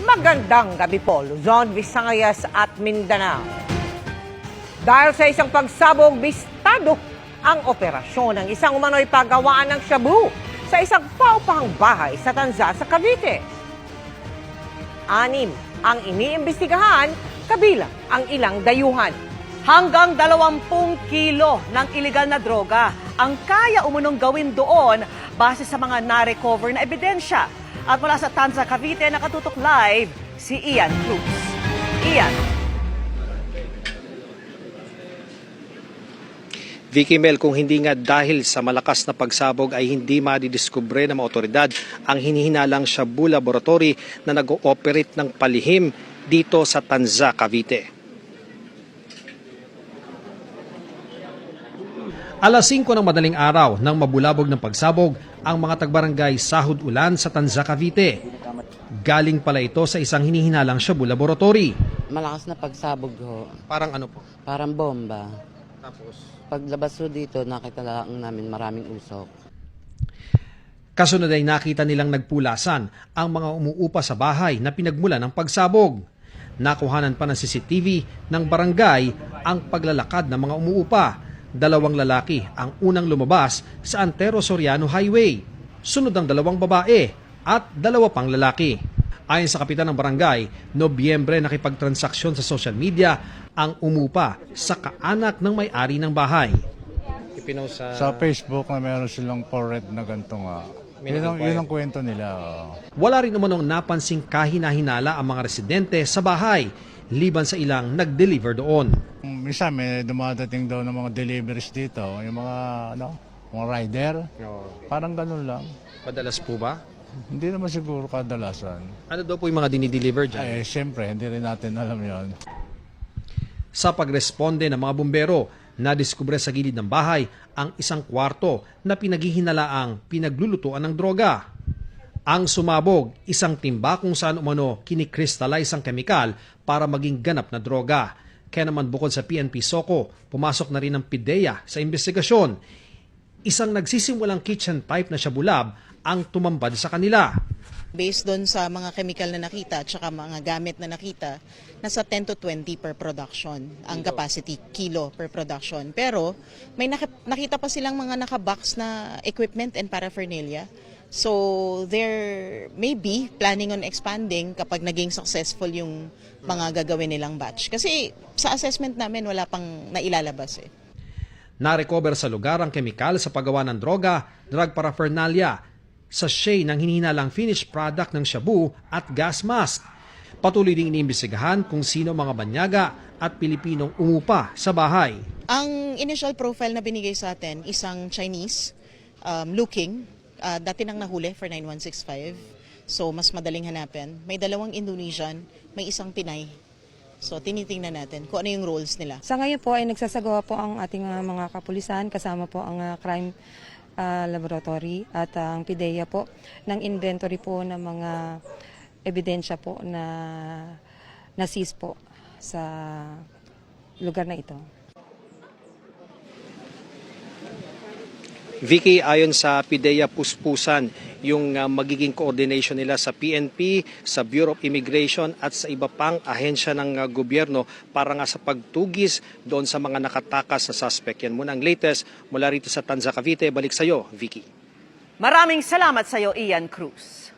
Magandang gabi po, Luzon, Visayas at Mindanao. Dahil sa isang pagsabog, bistado ang operasyon ng isang umano'y paggawaan ng shabu sa isang paupahang bahay sa Tanza sa Cavite. 6 ang iniimbestigahan, kabilang ang ilang dayuhan. Hanggang 20 kilo ng iligal na droga ang kaya umunong gawin doon base sa mga na-recover na ebidensya. At mula sa Tanza, Cavite, nakatutok live si Ian Cruz. Ian. Vicky Mel, kung hindi nga dahil sa malakas na pagsabog ay hindi madidiskubre ng mga otoridad ang hinihinalang shabu laboratory na nag-ooperate ng palihim dito sa Tanza, Cavite. Alas 5 ng madaling araw nang mabulabog ng pagsabog ang mga tagbarangay Sahod Ulan sa Tanza, Cavite. Galing pala ito sa isang hinihinalang shabu laboratory. Malakas na pagsabog ho. Parang ano po? Parang bomba. Tapos? Paglabas ho dito, nakita lang namin maraming usok. Kasunod ay nakita nilang nagpulasan ang mga umuupa sa bahay na pinagmula ng pagsabog. Nakuhanan pa ng CCTV ng barangay ang paglalakad ng mga umuupa. 2 lalaki ang unang lumabas sa Antero Soriano Highway. Sunod ang 2 babae at 2 pang lalaki. Ayon sa kapitan ng barangay, Nobyembre nakipagtransaksyon sa social media ang umupa sa kaanak ng may-ari ng bahay. Sa Facebook na meron silang portrait na ganito nga. Yun ang kwento nila. Wala rin naman napansing kahina-hinala ang mga residente sa bahay, liban sa ilang nag-deliver doon. Minsan may dumadating daw ng mga deliveries dito, yung mga rider. Parang ganun lang. Padalas po ba? Hindi naman siguro kadalasan. Ano daw po yung mga dinideliver dyan? Siyempre, hindi rin natin alam yon. Sa pagresponde ng mga bumbero, nadiskubre sa gilid ng bahay ang isang kwarto na pinaghihinalaang pinaglulutuan ng droga. Ang sumabog, isang timba kung saan umano kinikrystallize ang kemikal para maging ganap na droga. Kaya naman bukod sa PNP Soco, pumasok na rin ang PIDEA sa investigasyon. Isang nagsisimulang kitchen type na shabu lab ang tumambad sa kanila. Based doon sa mga chemical na nakita at saka mga gamit na nakita, nasa 10 to 20 per production ang capacity, kilo per production. Pero may nakita pa silang mga nakabox na equipment and paraphernalia. So they're maybe planning on expanding kapag naging successful yung mga gagawin nilang batch. Kasi sa assessment namin wala pang nailalabas eh. Na-recover sa lugar ang kemikal sa paggawa ng droga, drug paraphernalia, sachet ng hinihinalang finished product ng shabu at gas mask. Patuloy ding iniimbestigahan kung sino mga banyaga at Pilipinong umupa sa bahay. Ang initial profile na binigay sa atin, isang Chinese looking, dati nang nahuli for 9165. So mas madaling hanapin. May 2 Indonesian, may 1 Pinay. So tinitingnan natin kung ano yung roles nila. Sa ngayon po ay nagsasagawa po ang ating mga kapulisan, kasama po ang crime laboratory at ang PIDEA po ng inventory po ng mga ebidensya po na seize po sa lugar na ito. Vicky, ayon sa PIDEA, puspusan yung magiging coordination nila sa PNP, sa Bureau of Immigration at sa iba pang ahensya ng gobyerno para nga sa pagtugis doon sa mga nakatakas na suspect. Yan muna ang latest mula rito sa Tanza, Cavite. Balik sa iyo, Vicky. Maraming salamat sa iyo, Ian Cruz.